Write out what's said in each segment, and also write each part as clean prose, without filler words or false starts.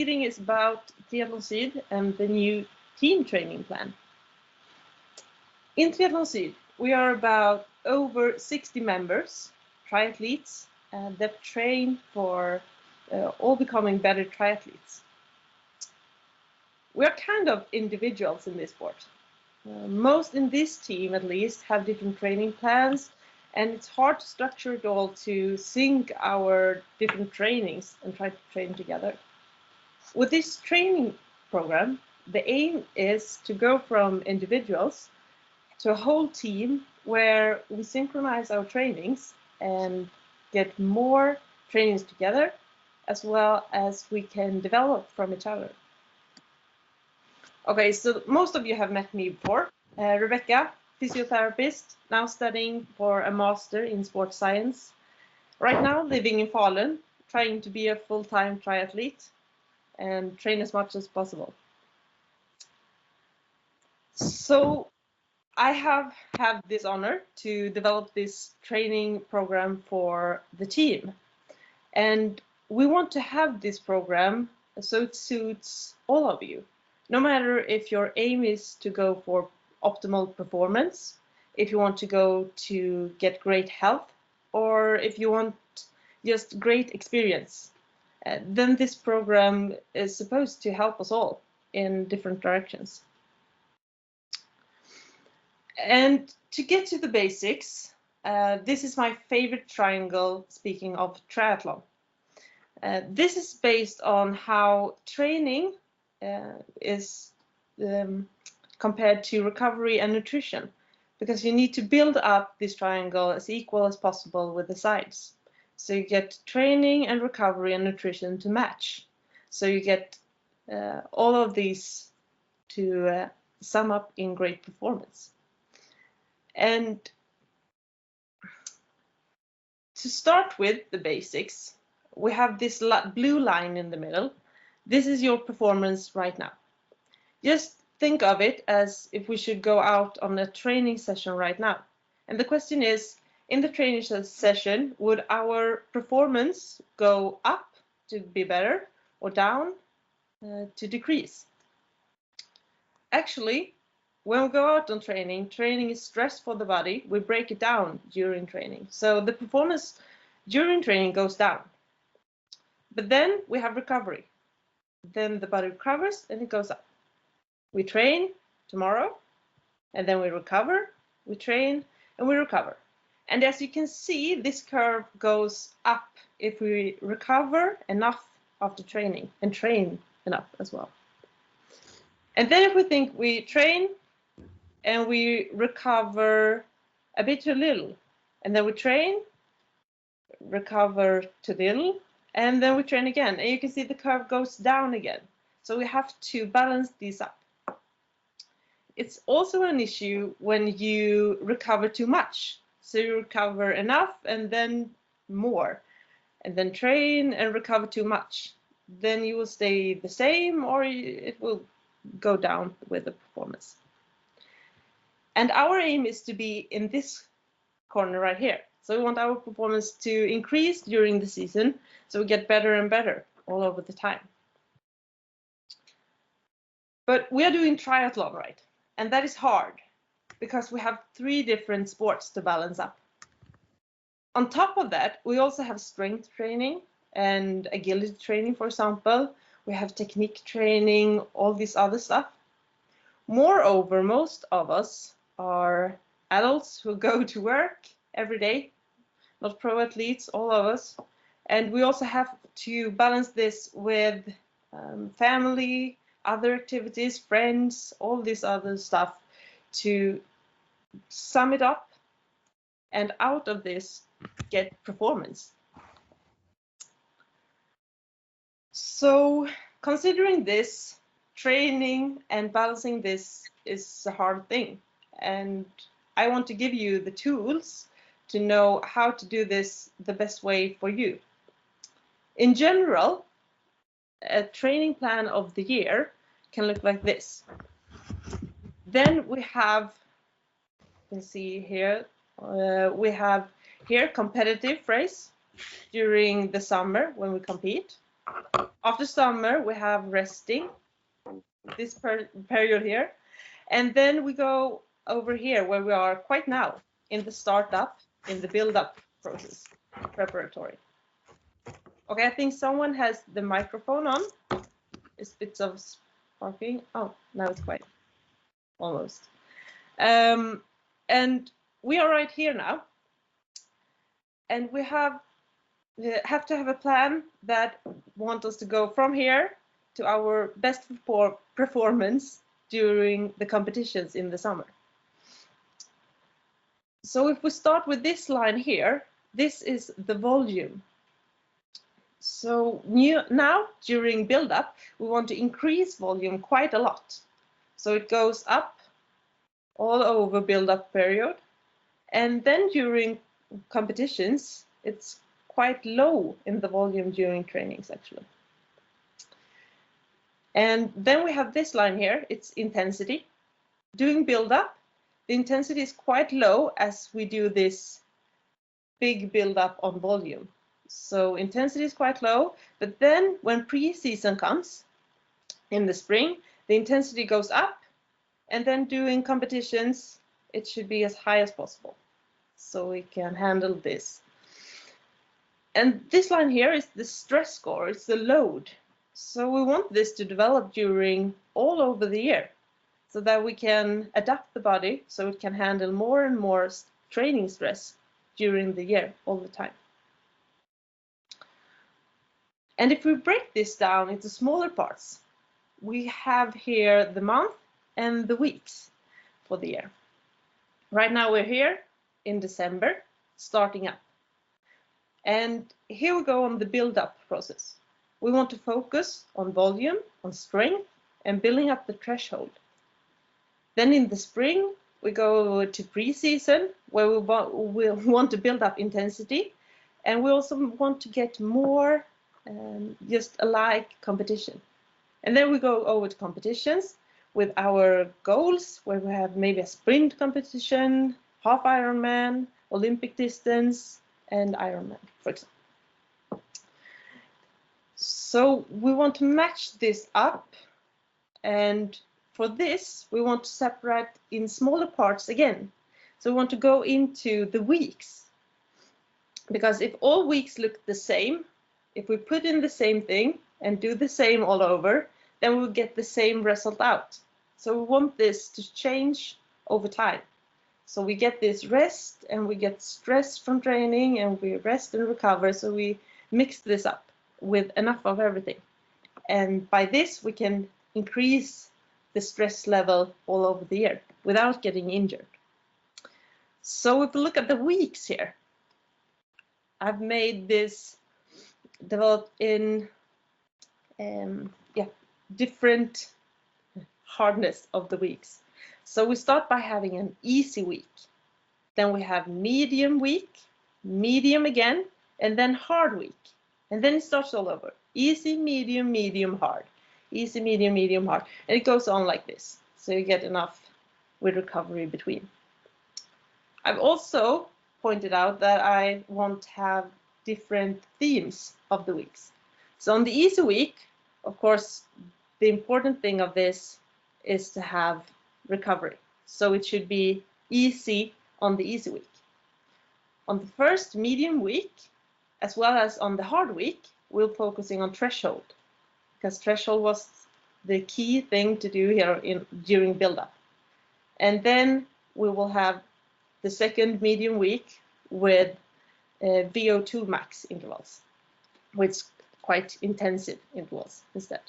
Meeting is about Triathlon Syd and the new team training plan. In Triathlon Syd, we are about over 60 members, triathletes, that train for all becoming better triathletes. We are kind of individuals in this sport. Most in this team, at least, have different training plans, and it's hard to structure it all to sync our different trainings and try to train together. With this training program, the aim is to go from individuals to a whole team where we synchronize our trainings and get more trainings together, as well as we can develop from each other. Okay, so most of you have met me before. Rebecca, physiotherapist, now studying for a master in sports science. Right now living in Falun, trying to be a full-time triathlete and train as much as possible. So I have had this honor to develop this training program for the team. And we want to have this program so it suits all of you. No matter if your aim is to go for optimal performance, if you want to go to get great health, or if you want just great experience, then this program is supposed to help us all in different directions. And to get to the basics, this is my favorite triangle, speaking of triathlon. This is based on how training is compared to recovery and nutrition, because you need to build up this triangle as equal as possible with the sides. So you get training and recovery and nutrition to match. So you get all of these to sum up in great performance. And to start with the basics, we have this blue line in the middle. This is your performance right now. Just think of it as if we should go out on a training session right now. And the question is, in the training session, would our performance go up to be better or down to decrease? Actually, when we go out on training, training is stress for the body. We break it down during training. So the performance during training goes down. But then we have recovery. Then the body recovers and it goes up. We train tomorrow, and then we recover, we train, and we recover. And as you can see, this curve goes up if we recover enough after training and train enough as well. And then if we think we train and we recover a bit too little, and then we train, recover too little, and then we train again. And you can see the curve goes down again. So we have to balance these up. It's also an issue when you recover too much. So you recover enough and then more, and then train and recover too much. Then you will stay the same, or it will go down with the performance. And our aim is to be in this corner right here. So we want our performance to increase during the season, so we get better and better all over the time. But we are doing triathlon, right? And that is hard because we have 3 different sports to balance up. On top of that, we also have strength training and agility training, for example. We have technique training, all this other stuff. Moreover, most of us are adults who go to work every day, not pro athletes, all of us. And we also have to balance this with family, other activities, friends, all this other stuff to sum it up, and out of this get performance. So considering this, training and balancing this is a hard thing, and I want to give you the tools to know how to do this the best way for you. In general, a training plan of the year can look like this. Then we have, you can see here, we have here competitive race during the summer when we compete. After summer, we have resting, this period here. And then we go over here where we are quite now, in the startup, in the build-up process, preparatory. Okay, I think someone has the microphone on. It's bits of sparking. Oh, now it's quiet. Almost. And we are right here now. And we have to have a plan that wants us to go from here to our best performance during the competitions in the summer. So if we start with this line here, this is the volume. So now during build-up, we want to increase volume quite a lot. So it goes up all over build-up period. And then during competitions, it's quite low in the volume during trainings actually. And then we have this line here, it's intensity. Doing build-up, the intensity is quite low as we do this big build-up on volume. So intensity is quite low, but then when pre-season comes in the spring, the intensity goes up, and then doing competitions, it should be as high as possible. So we can handle this. And this line here is the stress score, it's the load. So we want this to develop during all over the year so that we can adapt the body so it can handle more and more training stress during the year all the time. And if we break this down into smaller parts, we have here the month and the weeks for the year. Right now we're here in December, starting up. And here we go on the build-up process. We want to focus on volume, on strength, and building up the threshold. Then in the spring, we go to pre-season, where we want to build up intensity, and we also want to get more just alike competition. And then we go over to competitions with our goals, where we have maybe a sprint competition, half Ironman, Olympic distance, and Ironman, for example. So we want to match this up, and for this we want to separate in smaller parts again. So we want to go into the weeks, because if all weeks look the same, if we put in the same thing and do the same all over, then we'll get the same result out. So we want this to change over time. So we get this rest and we get stress from training, and we rest and recover. So we mix this up with enough of everything. And by this, we can increase the stress level all over the year without getting injured. So if we look at the weeks here, I've made this developed in different hardness of the weeks. So we start by having an easy week. Then we have medium week, medium again, and then hard week. And then it starts all over. Easy, medium, medium, hard. Easy, medium, medium, hard. And it goes on like this. So you get enough with recovery between. I've also pointed out that I want to have different themes of the weeks. So on the easy week, of course, the important thing of this is to have recovery. So it should be easy on the easy week. On the first medium week, as well as on the hard week, we're focusing on threshold, because threshold was the key thing to do here during build-up. And then we will have the second medium week with VO2 max intervals, with quite intensive intervals instead.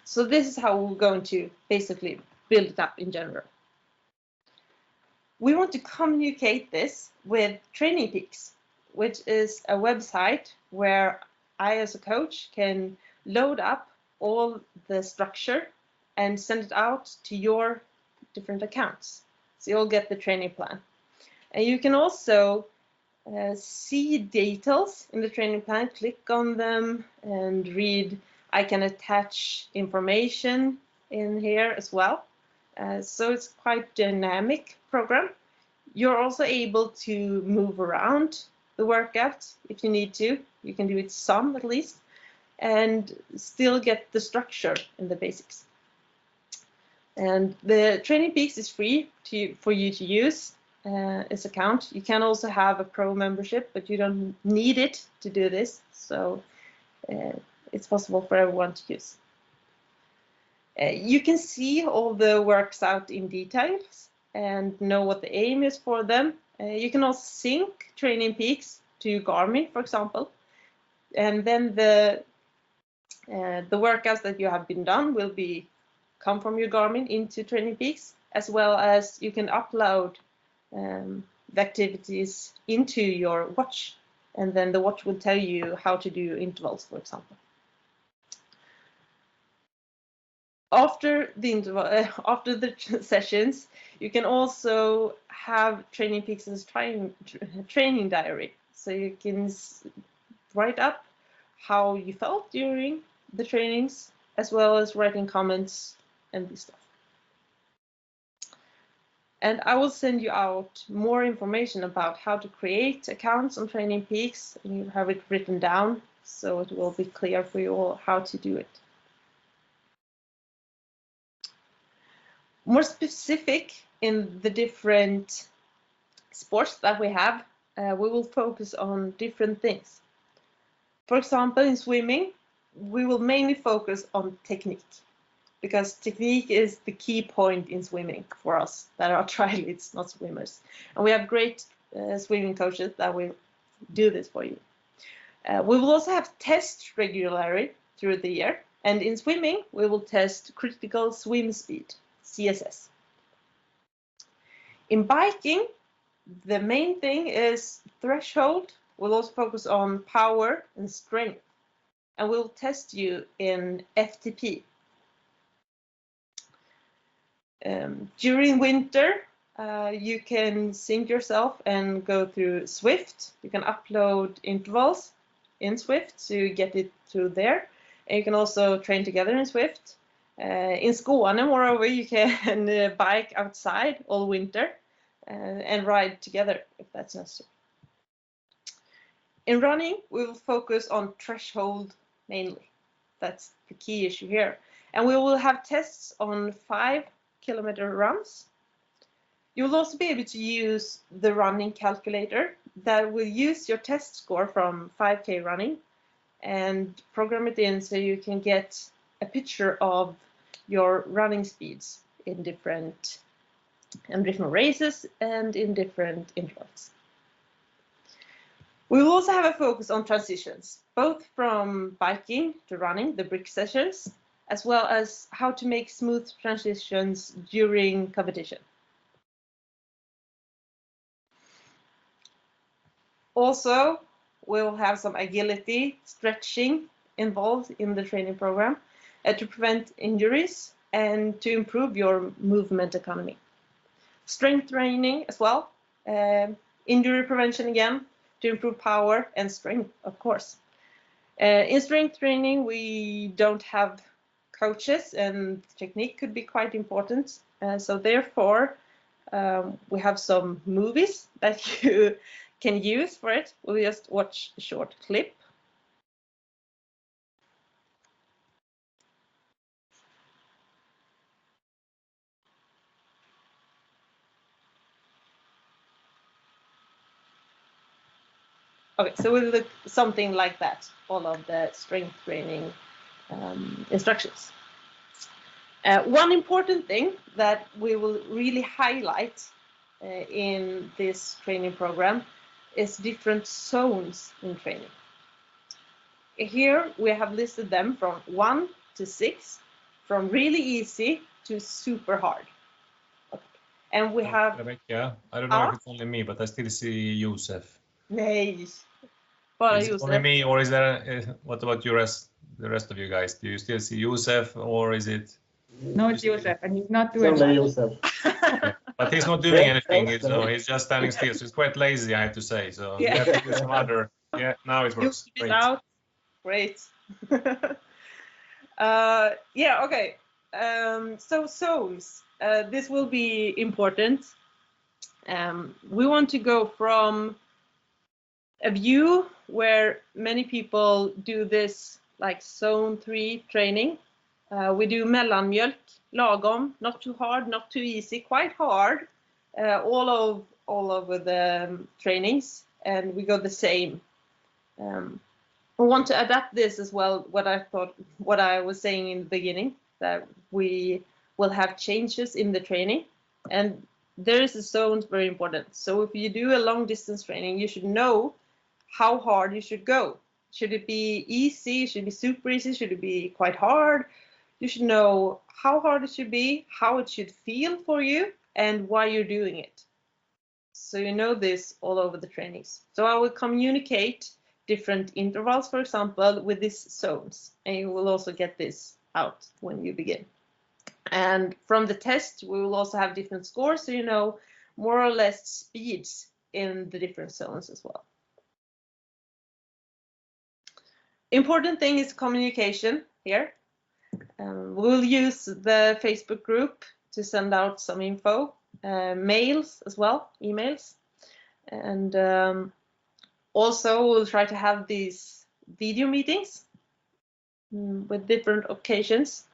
So this is how we're going to basically build it up in general. We want to communicate this with Training Peaks, which is a website where I, as a coach, can load up all the structure and send it out to your different accounts. So you'll get the training plan. And you can also see details in the training plan, click on them and read. I can attach information in here as well. So it's quite a dynamic program. You're also able to move around the workout if you need to. You can do it some at least, and still get the structure in the basics. And the Training Peaks is free for you to use its account. You can also have a pro membership, but you don't need it to do this. So it's possible for everyone to use. You can see all the works out in details and know what the aim is for them. You can also sync Training Peaks to Garmin, for example, and then the workouts that you have been done will come from your Garmin into Training Peaks, as well as you can upload the activities into your watch, and then the watch will tell you how to do intervals, for example. After the sessions, you can also have Training Peaks as training diary, so you can write up how you felt during the trainings, as well as writing comments and this stuff. And I will send you out more information about how to create accounts on Training Peaks, and you have it written down, so it will be clear for you all how to do it. More specific in the different sports that we have, we will focus on different things. For example, in swimming, we will mainly focus on technique, because technique is the key point in swimming for us that are triathletes, not swimmers. And we have great swimming coaches that will do this for you. We will also have tests regularly through the year. And in swimming, we will test critical swim speed, CSS. In biking, the main thing is threshold. We'll also focus on power and strength. And we'll test you in FTP. During winter, you can sync yourself and go through Swift. You can upload intervals in Swift to get it through there. And you can also train together in Swift. In Skåne, moreover, you can bike outside all winter and ride together if that's necessary. In running, we will focus on threshold mainly. That's the key issue here. And we will have tests on 5-kilometer runs. You will also be able to use the running calculator that will use your test score from 5K running and program it in so you can get a picture of your running speeds in different races and in different intervals. We will also have a focus on transitions, both from biking to running, the brick sessions, as well as how to make smooth transitions during competition. Also, we'll have some agility, stretching involved in the training program to prevent injuries and to improve your movement economy. Strength training as well, injury prevention again, to improve power and strength, of course. In strength training, we don't have coaches, and technique could be quite important. So therefore, we have some movies that you can use for it. We'll just watch a short clip. Okay, so we'll look something like that, all of the strength training instructions. One important thing that we will really highlight in this training program is different zones in training. Here we have listed them from 1 to 6, from really easy to super hard. Okay. And we have... Rebecca, I don't know if it's only me, but I still see Josef. Nej, bara Is it only me, or is there? What about the rest of you guys? Do you still see Josef, or is it? No, it's Josef, and he's not doing much. Okay. But he's not doing anything, so he's just standing still. So he's quite lazy, I have to say. So you have to do some other. Yeah, now it works. Great. Out. Great. Yeah. Okay. So zones. This will be important. We want to go from a view where many people do this like zone 3 training. We do mellanmjölk, lagom, not too hard, not too easy, quite hard, all over the trainings, and we go the same. I want to adapt this as well, what I was saying in the beginning, that we will have changes in the training, and there is a zone very important. So if you do a long distance training, you should know how hard you should go. Should it be easy? Should it be super easy? Should it be quite hard? You should know how hard it should be, how it should feel for you, and why you're doing it. So you know this all over the trainings. So I will communicate different intervals, for example, with these zones, and you will also get this out when you begin. And from the test, we will also have different scores, so you know more or less speeds in the different zones as well. Important thing is communication here. We'll use the Facebook group to send out some info, mails as well, emails, and also we'll try to have these video meetings with different occasions.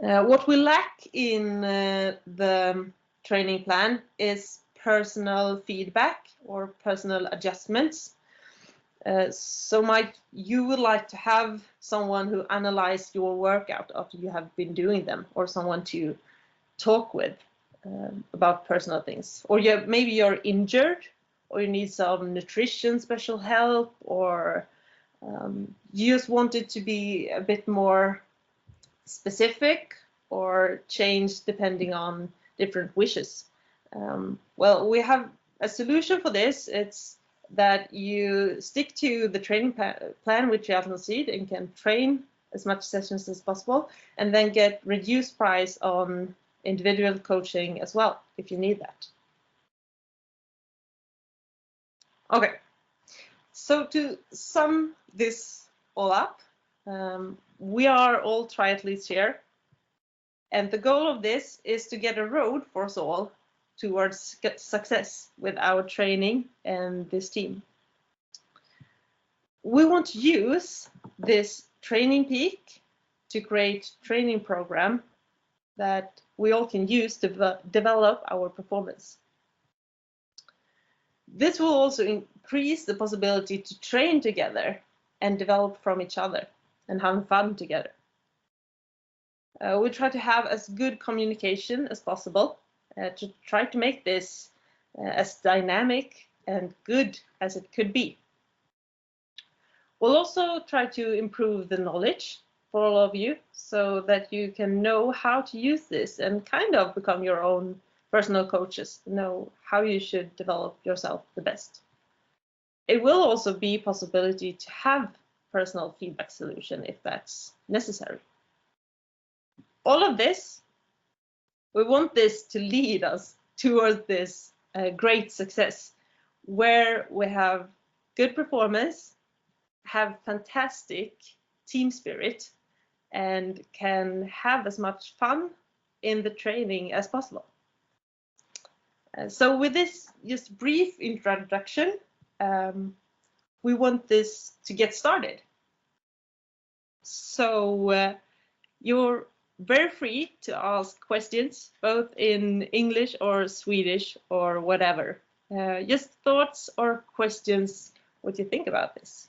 What we lack in the training plan is personal feedback or personal adjustments. So you would like to have someone who analyzes your workout after you have been doing them, or someone to talk with about personal things. Or maybe you're injured, or you need some nutrition special help, or you just want it to be a bit more specific or change depending on different wishes. Well, we have a solution for this. It's that you stick to the training plan with Triathlon Syd and can train as much sessions as possible, and then get reduced price on individual coaching as well, if you need that. Okay, so to sum this all up, we are all triathletes here, and the goal of this is to get a road for us all towards success with our training and this team. We want to use this training peak to create training program that we all can use to develop our performance. This will also increase the possibility to train together and develop from each other and have fun together. We try to have as good communication as possible to try to make this as dynamic and good as it could be. We'll also try to improve the knowledge for all of you so that you can know how to use this and kind of become your own personal coaches, know how you should develop yourself the best. It will also be a possibility to have personal feedback solution if that's necessary. All of this, we want this to lead us towards this great success where we have good performance, have fantastic team spirit, and can have as much fun in the training as possible. So with this just brief introduction, we want this to get started. So you're very free to ask questions, both in English or Swedish or whatever. Just thoughts or questions, what you think about this.